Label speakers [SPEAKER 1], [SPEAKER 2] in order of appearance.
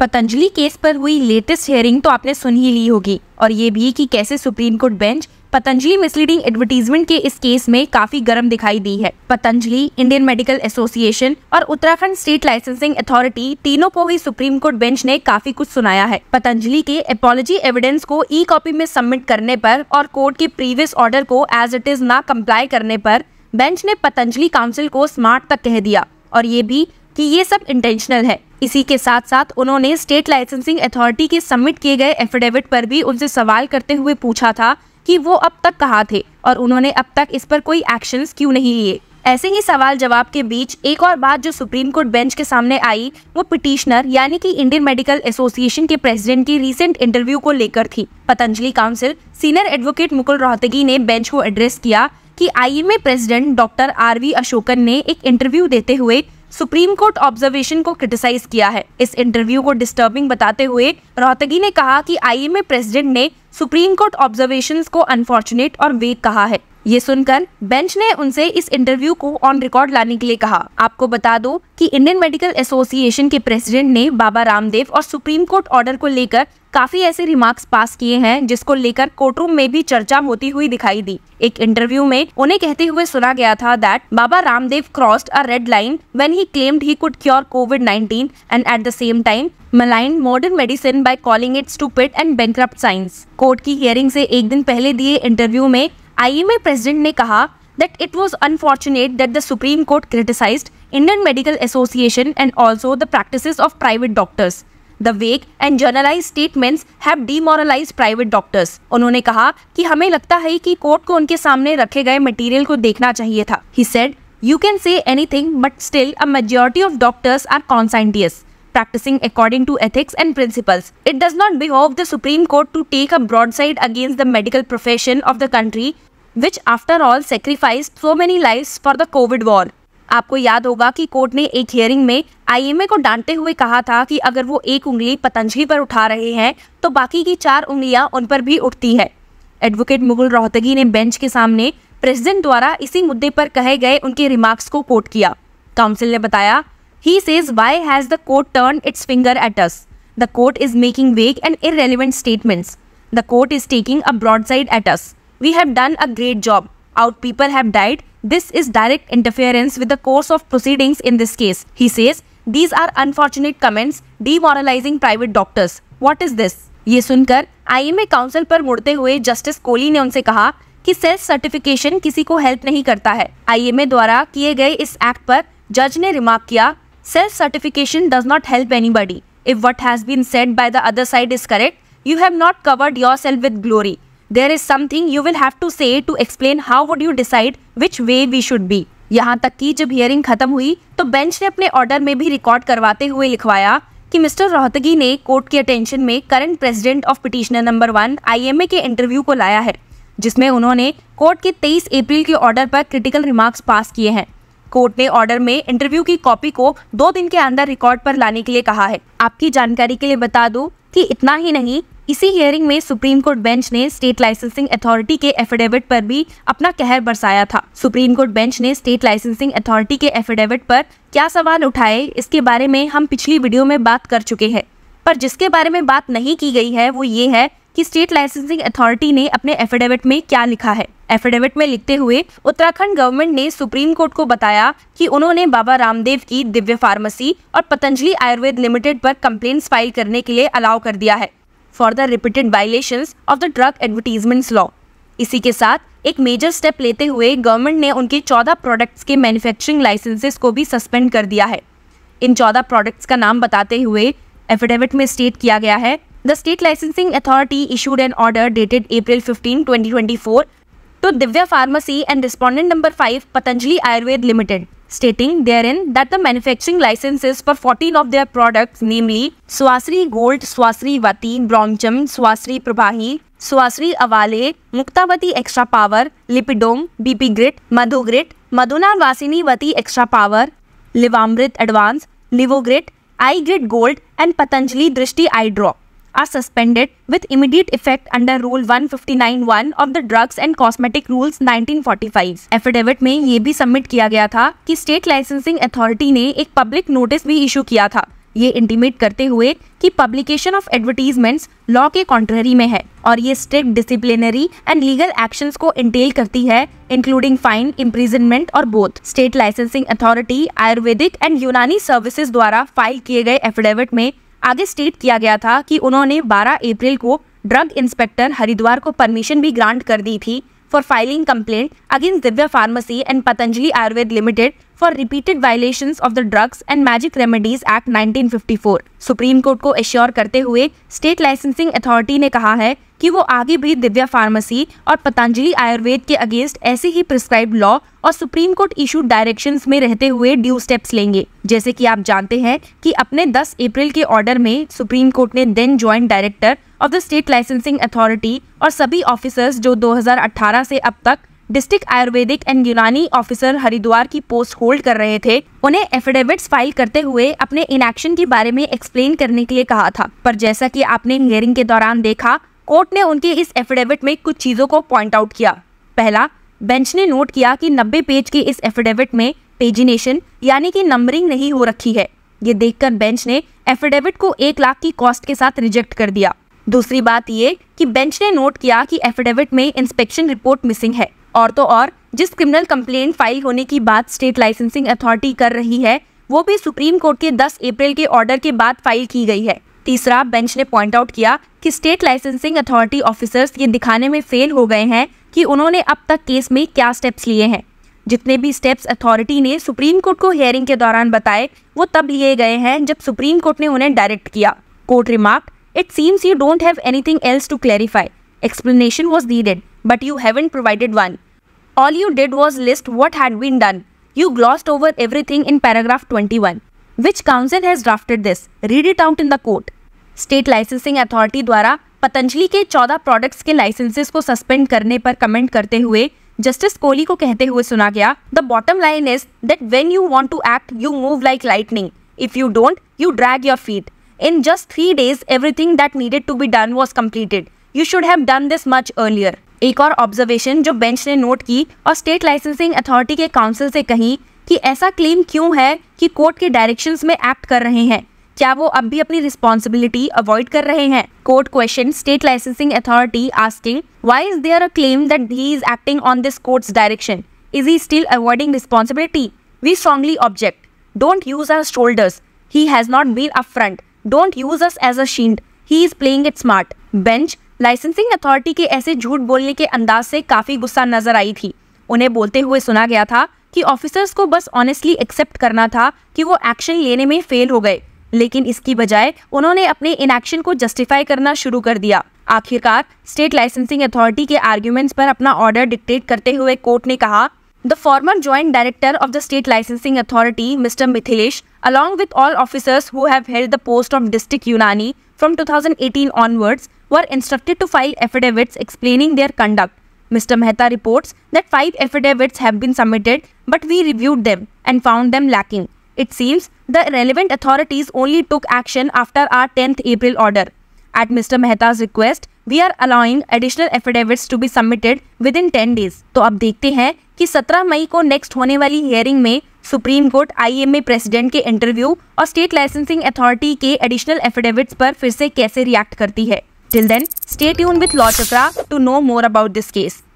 [SPEAKER 1] Patanjali case पर हुई latest hearing तो आपने सुन ही ली होगी, और ये भी कि कैसे supreme court bench Patanjali misleading advertisement के इस केस में काफी गर्म दिखाई दी है। पतंजलि, इंडियन मेडिकल एसोसिएशन और उत्तराखंड स्टेट लाइसेंसिंग अथॉरिटी तीनों को ही सुप्रीम कोर्ट बेंच ने काफी कुछ सुनाया है। पतंजलि के अपॉलॉजी एविडेंस को ई कॉपी में सबमिट करने पर और कोर्ट के प्रीवियस ऑर्डर को एज इट इज ना कंप्लाई करने पर बेंच ने पतंजलि काउंसिल को स्मार्ट तक कह दिया, और ये भी कि ये सब इंटेंशनल है। इसी के साथ साथ उन्होंने स्टेट लाइसेंसिंग अथॉरिटी के सबमिट किए गए एफिडेविट पर भी उनसे सवाल करते हुए पूछा था कि वो अब तक कहाँ थे और उन्होंने अब तक इस पर कोई एक्शंस क्यों नहीं लिए। ऐसे ही सवाल जवाब के बीच एक और बात जो सुप्रीम कोर्ट बेंच के सामने आई वो पिटिशनर यानी कि इंडियन मेडिकल एसोसिएशन के प्रेसिडेंट की रीसेंट इंटरव्यू को लेकर थी। Patanjali counsel senior advocate Mukul Rohatgi ने बेंच को एड्रेस किया कि IMA president doctor R V Asokan ने एक इंटरव्यू देते हुए सुप्रीम कोर्ट ऑब्जर्वेशन को क्रिटिसाइज किया है। इस इंटरव्यू को डिस्टर्बिंग बताते हुए रोहतगी ने कहा कि आईएमए प्रेसिडेंट ने सुप्रीम कोर्ट ऑब्जर्वेशंस को अनफॉर्चुनेट और वेग कहा है। ये सुनकर बेंच ने उनसे इस इंटरव्यू को ऑन रिकॉर्ड लाने के लिए कहा। आपको बता दो कि इंडियन मेडिकल एसोसिएशन के प्रेसिडेंट ने बाबा रामदेव और सुप्रीम कोर्ट ऑर्डर को लेकर काफी ऐसे रिमार्क्स पास किए हैं जिसको लेकर कोर्टरूम में भी चर्चा होती हुई दिखाई दी। एक इंटरव्यू में उन्हें कहते हुए सुना गया था that Baba Ramdev crossed a red line when he claimed he could cure covid and at the same time maligned modern medicine by calling it stupid and bankrupt science। Court की हियरिंग से एक दिन पहले दिए इंटरव्यू में आईएमए प्रेसिडेंट ने कहा that it was unfortunate that the Supreme Court criticized Indian Medical Association and also the practices of private doctors. The vague and generalized statements have demoralized private doctors। उन्होंने कहा कि हमें लगता है कि कोर्ट को उनके सामने रखे गए मटेरियल को देखना चाहिए था। He said, "You can say anything, but still a majority of doctors are conscientious, practicing according to ethics and principles. It does not behove the Supreme Court to take a broadside against the medical profession of the country, which after all sacrificed so many lives for the COVID war." आपको याद होगा कि court ने एक hearing में IMA को डांटते हुए कहा था कि अगर वो एक उंगली पतंजलि पर उठा रहे हैं तो बाकी की 4 उंगलियां उन पर भी उठती है। एडवोकेट मुकुल रोहतगी ने बेंच के सामने प्रेसिडेंट द्वारा इसी मुद्दे पर कहे गए उनके रिमार्क्स को कोट किया। काउंसिल ने बताया, He says, "Why has the court turned its finger at us? The court is making vague and irrelevant statements. The court is taking a broadside at us. We have done a great job. Our people have died. This is direct interference with the course of proceedings in this case." He says, "These are unfortunate comments demoralizing private doctors. What is this?" ये सुनकर IMA council पर मुड़ते हुए justice Kohli ने उनसे कहा कि self certification किसी को हेल्प नहीं करता है। आईएमए द्वारा किए गए इस एक्ट पर जज ने रिमार्क किया, "Self-certification does not help anybody. If what has been said by the other side is correct, you have not covered yourself with glory. There is something you will have to say to explain how would you decide which way we should be." यहाँ तक कि जब hearing खत्म हुई तो bench ने अपने order में भी रिकॉर्ड करवाते हुए लिखवाया कि मिस्टर रोहतगी ने कोर्ट के अटेंशन में current president of petitioner number 1 IMA के इंटरव्यू को लाया है, जिसमें उन्होंने कोर्ट के 23 अप्रैल के ऑर्डर पर क्रिटिकल रिमार्क्स पास किए हैं। कोर्ट ने ऑर्डर में इंटरव्यू की कॉपी को 2 दिन के अंदर रिकॉर्ड पर लाने के लिए कहा है। आपकी जानकारी के लिए बता दूं कि इतना ही नहीं, इसी हियरिंग में सुप्रीम कोर्ट बेंच ने स्टेट लाइसेंसिंग अथॉरिटी के एफिडेविट पर भी अपना कहर बरसाया था। सुप्रीम कोर्ट बेंच ने स्टेट लाइसेंसिंग अथॉरिटी के एफिडेविट पर क्या सवाल उठाए इसके बारे में हम पिछली वीडियो में बात कर चुके हैं, पर जिसके बारे में बात नहीं की गई है वो ये है कि स्टेट लाइसेंसिंग अथॉरिटी ने अपने एफिडेविट में क्या लिखा है। एफिडेविट में लिखते हुए उत्तराखंड गवर्नमेंट ने सुप्रीम कोर्ट को बताया कि उन्होंने बाबा रामदेव की दिव्य फार्मेसी और पतंजलि आयुर्वेद लिमिटेड पर कंप्लेंट्स फाइल करने के लिए अलाउ कर दिया है for the repeated violations of the drug advertisements law. इसी के साथ एक मेजर स्टेप लेते हुए गवर्नमेंट ने उनके 14 प्रोडक्ट्स के मैन्युफैक्चरिंग लाइसेंसेस को भी सस्पेंड कर दिया है। इन 14 प्रोडक्ट्स का नाम बताते हुए एफिडेविट में स्टेट किया गया है, The State Licensing Authority issued an order dated April 15, 2024 to Divya Pharmacy and Respondent number 5 Patanjali Ayurved Limited, stating therein that the manufacturing licenses for 14 of their products, namely Swasri Gold, Swasri Vati, Bromcham, Swasri Prabhahi, Swasri Avale, Muktavati Extra Power, Lipidome, BP Grit, Madhu Grit, Madhunar Vasini Vati Extra Power, Livamrit Advance, Livogrit, I Grit Gold and Patanjali Drishti Eye Drop are suspended with immediate effect under Rule 159(1) of the Drugs and Cosmetic Rules 1945। Affidavit में ये भी submit किया गया था कि state licensing authority ने एक public notice भी इशू किया था। ये इंटीमेट करते हुए कि पब्लिकेशन ऑफ एडवर्टीजमेंट्स लॉ के कॉन्ट्ररी में है और ये strict disciplinary and legal actions को इंटेल करती है, इंक्लूडिंग फाइन, इम्प्रिजनमेंट और both. State licensing authority Ayurvedic and यूनानी सर्विसेज द्वारा फाइल किए गए एफिडेविट में आगे स्टेट किया गया था कि उन्होंने 12 अप्रैल को ड्रग इंस्पेक्टर हरिद्वार को परमिशन भी ग्रांट कर दी थी for filing complaint against Divya Pharmacy and Patanjali Ayurved Limited for repeated violations of the Drugs and Magic Remedies Act 1954। Supreme court को एश्योर करते हुए स्टेट लाइसेंसिंग अथॉरिटी ने कहा है कि वो आगे भी दिव्या फार्मेसी और पतंजलि आयुर्वेद के अगेंस्ट ऐसे ही प्रिस्क्राइब लॉ और सुप्रीम कोर्ट इशूड डायरेक्शंस में रहते हुए ड्यू स्टेप्स लेंगे। जैसे कि आप जानते हैं कि अपने 10 अप्रैल के ऑर्डर में सुप्रीम कोर्ट ने then joint director of the state licensing authority और सभी ऑफिसर्स जो 2018 से अब तक district Ayurvedic and Unani officer Haridwar की पोस्ट होल्ड कर रहे थे, उन्हें एफिडेविट्स फाइल करते हुए अपने इनएक्शन के बारे में एक्सप्लेन करने के लिए कहा था। पर जैसा कि आपने हियरिंग के दौरान देखा, कोर्ट ने उनके इस एफिडेविट में कुछ चीजों को पॉइंट आउट किया। पहला, बेंच ने नोट किया कि 90 पेज के इस एफिडेविट में पेजिनेशन यानी कि नंबरिंग नहीं हो रखी है। ये देखकर बेंच ने एफिडेविट को 1 लाख की कॉस्ट के साथ रिजेक्ट कर दिया। दूसरी बात ये कि बेंच ने नोट किया कि एफिडेविट में इंस्पेक्शन रिपोर्ट मिसिंग है और तो और जिस क्रिमिनल कंप्लेंट फाइल होने की बात स्टेट लाइसेंसिंग अथॉरिटी कर रही है वो भी सुप्रीम कोर्ट के 10 अप्रैल के ऑर्डर के बाद फाइल की गई है। तीसरा, बेंच ने पॉइंट आउट किया कि स्टेट लाइसेंसिंग अथॉरिटी ऑफिसर्स ये दिखाने में फेल हो गए हैं कि उन्होंने अब तक केस में क्या स्टेप्स लिए हैं। जितने भी स्टेप्स अथॉरिटी ने सुप्रीम कोर्ट को हियरिंग के दौरान बताए वो तब लिए गए हैं जब सुप्रीम कोर्ट ने उन्हें डायरेक्ट किया। Court remarked, "It seems you don't have anything else to clarify. Explanation was needed, but you haven't provided one. All you did was list what had been done. You glossed over everything in paragraph 21. Which counsel has drafted this? Read it out in the court." State licensing authority द्वारा पतंजलि के 14 products के licences को suspend करने पर comment करते हुए justice Kohli को कहते हुए सुना गया, "The bottom line is that when you want to act, you move like lightning. If you don't, you drag your feet. In just 3 days, everything that needed to be done was completed. You should have done this much earlier." एक और observation जो bench ने note की और state licensing authority के council से कही कि ऐसा क्लेम क्यों है कि कोर्ट के डायरेक्शंस में एक्ट कर रहे हैं, क्या वो अब भी अपनी रिस्पॉन्सिबिलिटी अवॉइड कर रहे हैं। Court question state licensing authority asking, "Why is there a claim that he is acting on this court's direction? Is he still avoiding responsibility? We strongly object. Don't use our shoulders. He has not been upfront. Don't use us as a shield. He is playing it smart." Bench licensing authority के ऐसे झूठ बोलने के अंदाज से काफी गुस्सा नजर आई थी। उन्हें बोलते हुए सुना गया था कि ऑफिसर्स को बस ऑनेस्टली एक्सेप्ट करना था कि वो एक्शन लेने में फेल हो गए, लेकिन इसकी बजाय उन्होंने अपने इनएक्शन को जस्टिफाई करना शुरू कर दिया। आखिरकार स्टेट लाइसेंसिंग अथॉरिटी के आर्ग्यूमेंट्स पर अपना ऑर्डर डिक्टेट करते हुए कोर्ट ने कहा, "The former joint director of the state licensing authority, Mr. Mithilesh, along with all officers who have held the post of district Unani from 2018 onwards, were instructed to file affidavits explaining their conduct. Mr. Mehta reports that 5 affidavits have been submitted, but we reviewed them and found them lacking. It seems the relevant authorities only took action after our 10th April order. At Mr. Mehta's request, we are allowing additional affidavits to be submitted within 10 days." तो अब देखते हैं कि 17 मई को next होने वाली hearing में supreme court IMA president के इंटरव्यू और स्टेट लाइसेंसिंग अथॉरिटी के एडिशनल एफिडेविट्स पर फिर से कैसे रिएक्ट करती है। Till then, stay tuned with Law Chakra to know more about this case.